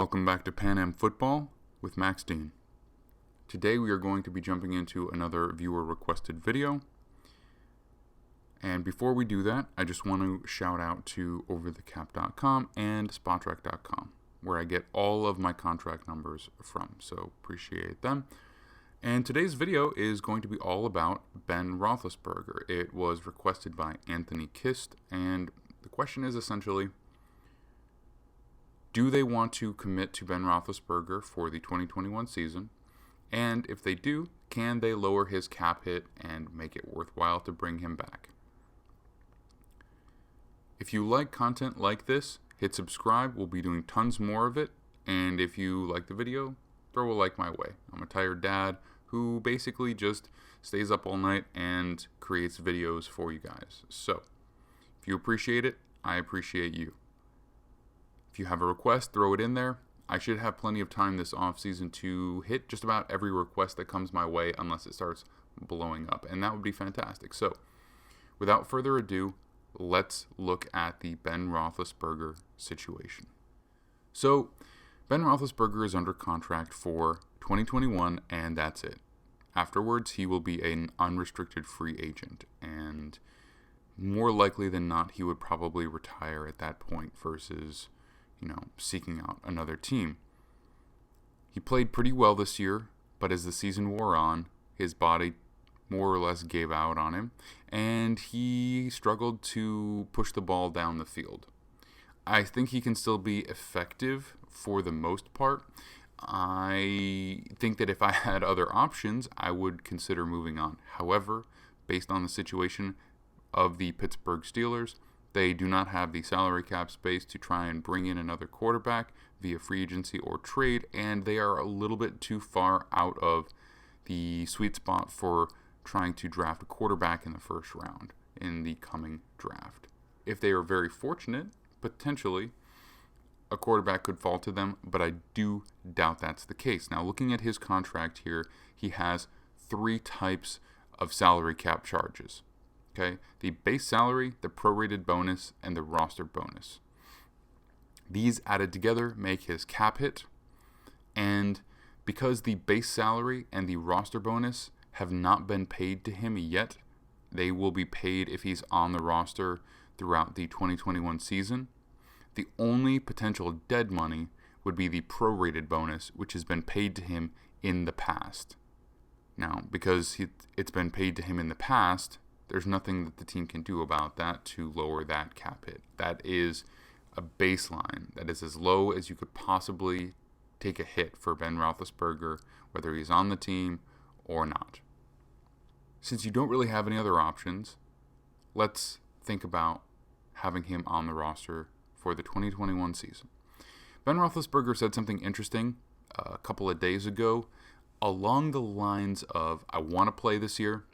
Welcome back to Pan Am Football with Max Dean. Today we are going to be jumping into another viewer requested video. And before we do that, I just want to shout out to overthecap.com and spotrac.com, where I get all of my contract numbers from, so appreciate them. And today's video is going to be all about Ben Roethlisberger. It was requested by Anthony Kist, and the question is essentially, do they want to commit to Ben Roethlisberger for the 2021 season? And if they do, can they lower his cap hit and make it worthwhile to bring him back? If you like content like this, hit subscribe. We'll be doing tons more of it. And if you like the video, throw a like my way. I'm a tired dad who basically just stays up all night and creates videos for you guys. So, if you appreciate it, I appreciate you. If you have a request, throw it in there. I should have plenty of time this offseason to hit just about every request that comes my way unless it starts blowing up, and that would be fantastic. So, without further ado, let's look at the Ben Roethlisberger situation. So, Ben Roethlisberger is under contract for 2021, and that's it. Afterwards, he will be an unrestricted free agent, and more likely than not, he would probably retire at that point versus seeking out another team. He played pretty well this year, but as the season wore on, his body more or less gave out on him, and he struggled to push the ball down the field. I think he can still be effective for the most part. I think that if I had other options, I would consider moving on. However, based on the situation of the Pittsburgh Steelers, they do not have the salary cap space to try and bring in another quarterback via free agency or trade, and they are a little bit too far out of the sweet spot for trying to draft a quarterback in the first round in the coming draft. If they are very fortunate, potentially a quarterback could fall to them, but I do doubt that's the case. Now, looking at his contract here, he has 3 types of salary cap charges. Okay, the base salary, the prorated bonus, and the roster bonus. These added together make his cap hit, and because the base salary and the roster bonus have not been paid to him yet, they will be paid if he's on the roster throughout the 2021 season. The only potential dead money would be the prorated bonus, which has been paid to him in the past. Now, because it's been paid to him in the past, there's nothing that the team can do about that to lower that cap hit. That is a baseline. That is as low as you could possibly take a hit for Ben Roethlisberger, whether he's on the team or not. Since you don't really have any other options, let's think about having him on the roster for the 2021 season. Ben Roethlisberger said something interesting a couple of days ago along the lines of, I want to play this year,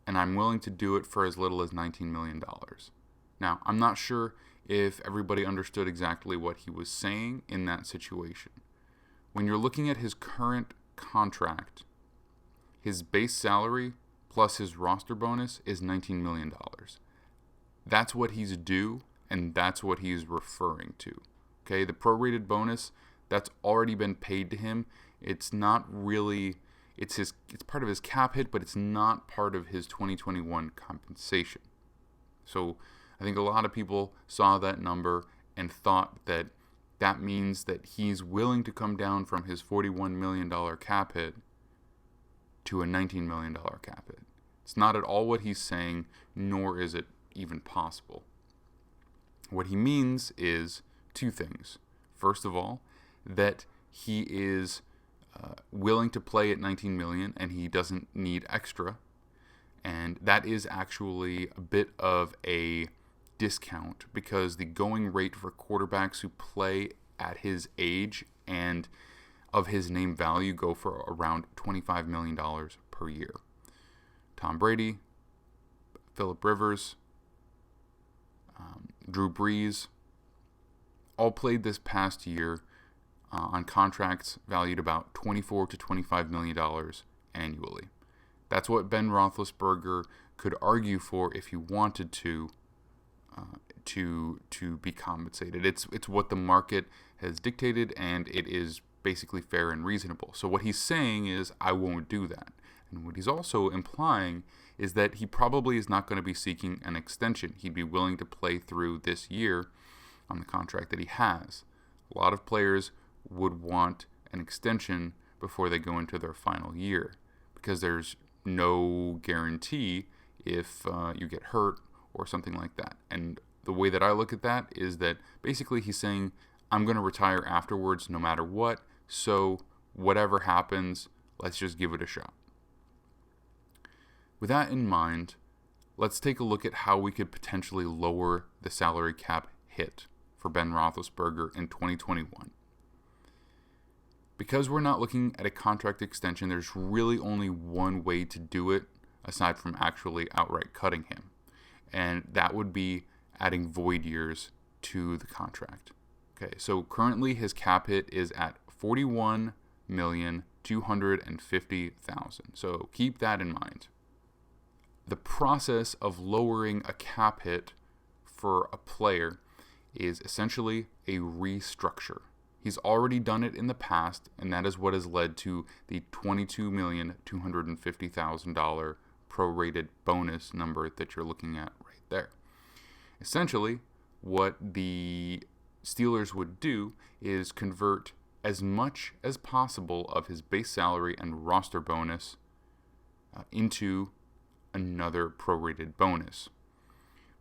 and I'm willing to do it for as little as $19 million. Now, I'm not sure if everybody understood exactly what he was saying in that situation. When you're looking at his current contract, his base salary plus his roster bonus is $19 million. That's what he's due, and that's what he's referring to. Okay, the prorated bonus, that's already been paid to him. It's not really... It's part of his cap hit, but it's not part of his 2021 compensation. So I think a lot of people saw that number and thought that that means that he's willing to come down from his $41 million cap hit to a $19 million cap hit. It's not at all what he's saying, nor is it even possible. What he means is 2 things. First of all, that he is willing to play at $19 million and he doesn't need extra, and that is actually a bit of a discount because the going rate for quarterbacks who play at his age and of his name value go for around $25 million per year. Tom Brady, Phillip Rivers, Drew Brees all played this past year on contracts valued about $24 to $25 million annually. That's what Ben Roethlisberger could argue for if he wanted to to be compensated. It's what the market has dictated, and it is basically fair and reasonable. So what he's saying is, I won't do that. And what he's also implying is that he probably is not going to be seeking an extension. He'd be willing to play through this year on the contract that he has. A lot of players would want an extension before they go into their final year, because there's no guarantee if you get hurt or something like that. And the way that I look at that is that basically he's saying, I'm going to retire afterwards no matter what, so whatever happens, let's just give it a shot. With that in mind, let's take a look at how we could potentially lower the salary cap hit for Ben Roethlisberger in 2021. Because we're not looking at a contract extension, there's really only one way to do it aside from actually outright cutting him. And that would be adding void years to the contract. Okay, so currently his cap hit is at $41,250,000. So keep that in mind. The process of lowering a cap hit for a player is essentially a restructure. He's already done it in the past, and that is what has led to the $22,250,000 prorated bonus number that you're looking at right there. Essentially, what the Steelers would do is convert as much as possible of his base salary and roster bonus into another prorated bonus.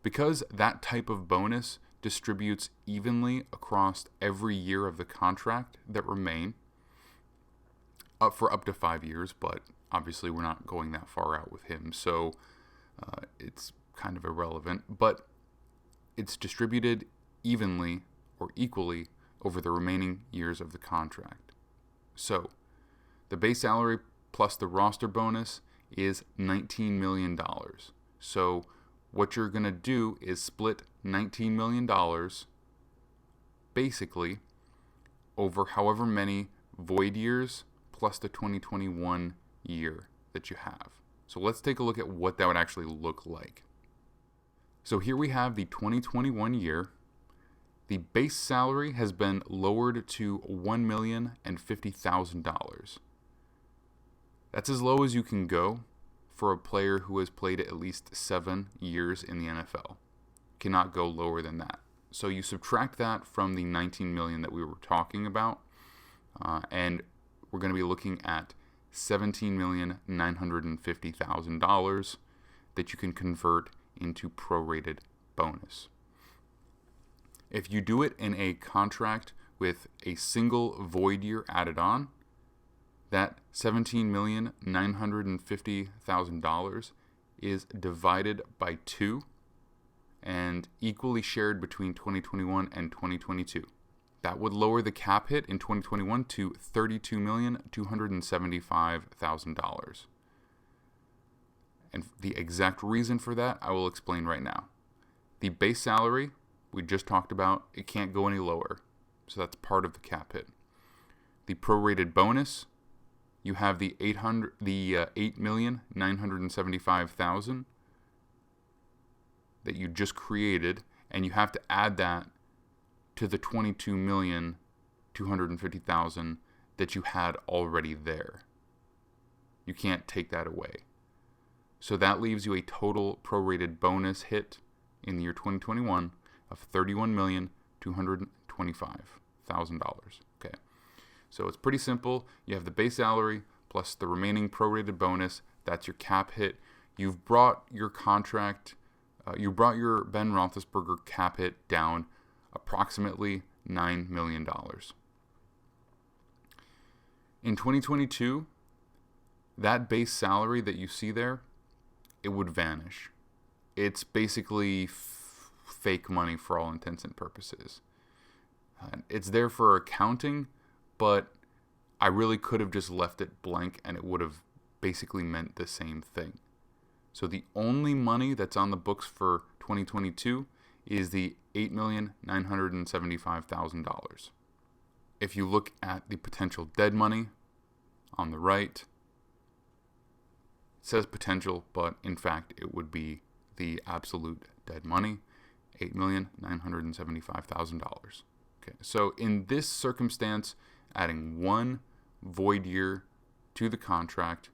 Because that type of bonus distributes evenly across every year of the contract that remain, up for up to 5 years, but obviously we're not going that far out with him, so it's kind of irrelevant, but it's distributed evenly or equally over the remaining years of the contract. So the base salary plus the roster bonus is $19 million. So what you're going to do is split $19 million basically over however many void years plus the 2021 year that you have. So let's take a look at what that would actually look like. So here we have the 2021 year. The base salary has been lowered to $1,050,000. That's as low as you can go for a player who has played at least 7 years in the NFL. Cannot go lower than that. So you subtract that from the $19 million that we were talking about, and we're going to be looking at $17,950,000 that you can convert into prorated bonus. If you do it in a contract with a single void year added on, that $17,950,000 is divided by 2 and equally shared between 2021 and 2022. That would lower the cap hit in 2021 to $32,275,000. And the exact reason for that, I will explain right now. The base salary we just talked about, it can't go any lower. So that's part of the cap hit. The prorated bonus, you have the $8,975,000 that you just created, and you have to add that to the $22,250,000 that you had already there. You can't take that away. So that leaves you a total prorated bonus hit in the year 2021 of $31,225,000. Okay. So it's pretty simple. You have the base salary plus the remaining prorated bonus. That's your cap hit. You've brought your contract, you brought your Ben Roethlisberger cap hit down approximately $9 million. In 2022, that base salary that you see there, it would vanish. It's basically fake money for all intents and purposes. It's there for accounting, but I really could have just left it blank and it would have basically meant the same thing. So the only money that's on the books for 2022 is the $8,975,000. If you look at the potential dead money on the right, it says potential, but in fact it would be the absolute dead money, $8,975,000. Okay, so in this circumstance, adding one void year to the contract,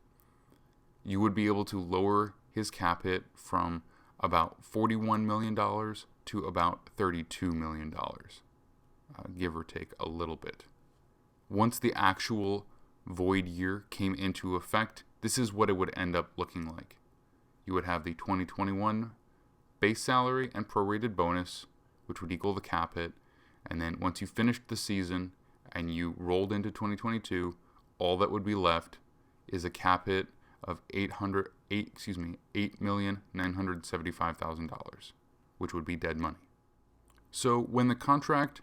you would be able to lower his cap hit from about $41 million to about $32 million, give or take a little bit. Once the actual void year came into effect, this is what it would end up looking like. You would have the 2021 base salary and prorated bonus, which would equal the cap hit, and then once you finished the season and you rolled into 2022, all that would be left is a cap hit of $8,975,000, which would be dead money. So when the contract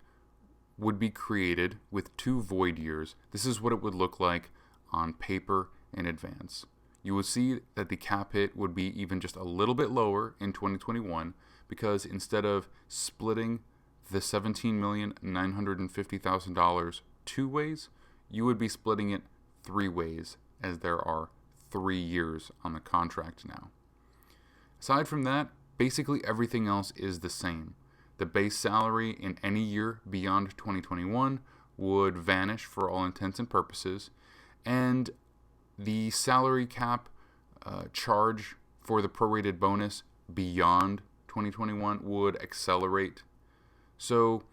would be created with 2 void years, this is what it would look like on paper in advance. You would see that the cap hit would be even just a little bit lower in 2021 because instead of splitting the $17,950,000 two ways, you would be splitting it 3 ways, as there are 3 years on the contract now. Aside from that, basically everything else is the same. The base salary in any year beyond 2021 would vanish for all intents and purposes, and the salary cap charge for the prorated bonus beyond 2021 would accelerate. So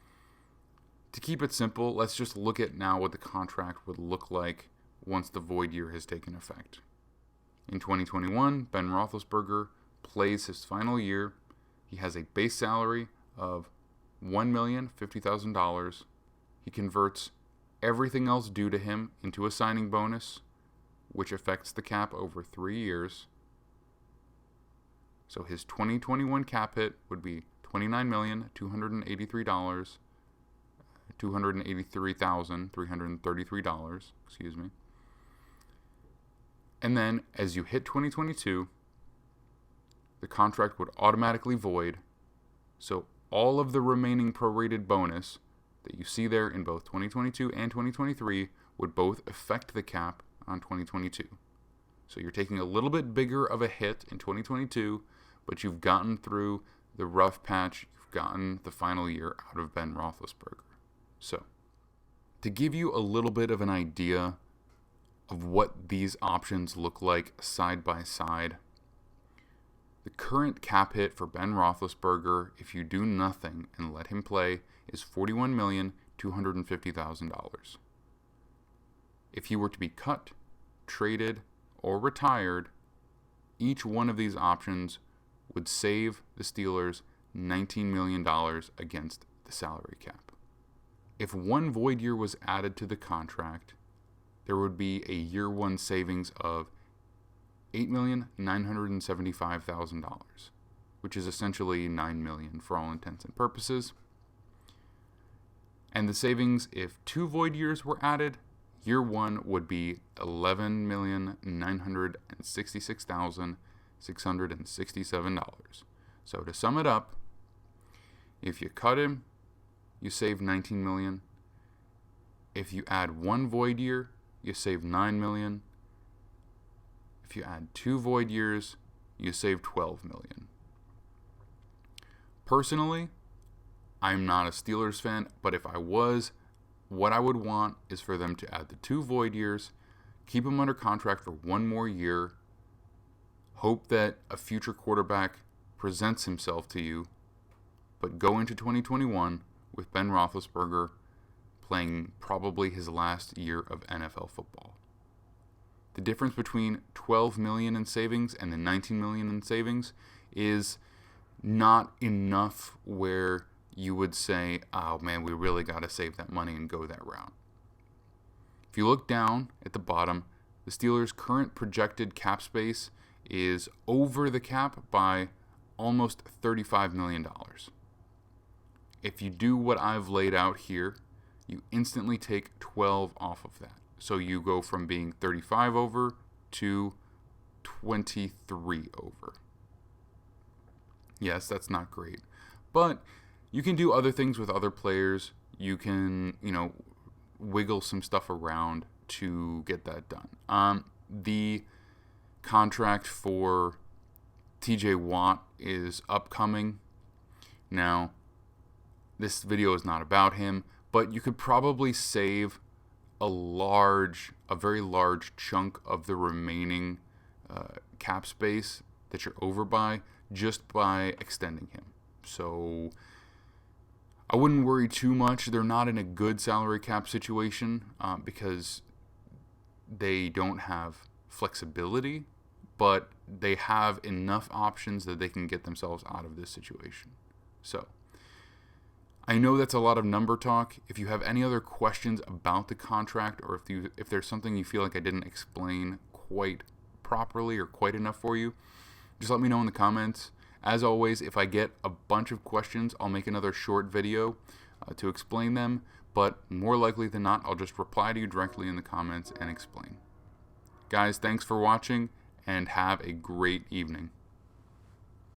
to keep it simple, let's just look at now what the contract would look like once the void year has taken effect. In 2021, Ben Roethlisberger plays his final year. He has a base salary of $1,050,000. He converts everything else due to him into a signing bonus, which affects the cap over 3 years. So his 2021 cap hit would be $29,283,333, excuse me. And then as you hit 2022, the contract would automatically void. So all of the remaining prorated bonus that you see there in both 2022 and 2023 would both affect the cap on 2022. So you're taking a little bit bigger of a hit in 2022, but you've gotten through the rough patch. You've gotten the final year out of Ben Roethlisberger. So to give you a little bit of an idea of what these options look like side by side, the current cap hit for Ben Roethlisberger, if you do nothing and let him play, is $41,250,000. If he were to be cut, traded, or retired, each one of these options would save the Steelers $19 million against the salary cap. If one void year was added to the contract, there would be a year one savings of $8,975,000, which is essentially $9 million for all intents and purposes. And the savings, if 2 void years were added, year one would be $11,966,667. So to sum it up, if you cut him, you save $19 million. If you add 1 void year, you save $9 million. If you add 2 void years, you save $12 million. Personally, I'm not a Steelers fan, but if I was, what I would want is for them to add the 2 void years, keep him under contract for 1 more year, hope that a future quarterback presents himself to you, but go into 2021 with Ben Roethlisberger playing probably his last year of NFL football. The difference between $12 million in savings and the $19 million in savings is not enough where you would say, oh man, we really got to save that money and go that route. If you look down at the bottom, the Steelers' current projected cap space is over the cap by almost $35 million. If you do what I've laid out here, you instantly take 12 off of that. So you go from being 35 over to 23 over. Yes, that's not great. But you can do other things with other players. You can, wiggle some stuff around to get that done. The contract for TJ Watt is upcoming. Now, this video is not about him, but you could probably save a very large chunk of the remaining cap space that you're over by just by extending him. So I wouldn't worry too much. They're not in a good salary cap situation because they don't have flexibility, but they have enough options that they can get themselves out of this situation. So I know that's a lot of number talk. If you have any other questions about the contract, or if there's something you feel like I didn't explain quite properly or quite enough for you, just let me know in the comments. As always, if I get a bunch of questions, I'll make another short video to explain them, but more likely than not, I'll just reply to you directly in the comments and explain. Guys, thanks for watching, and have a great evening.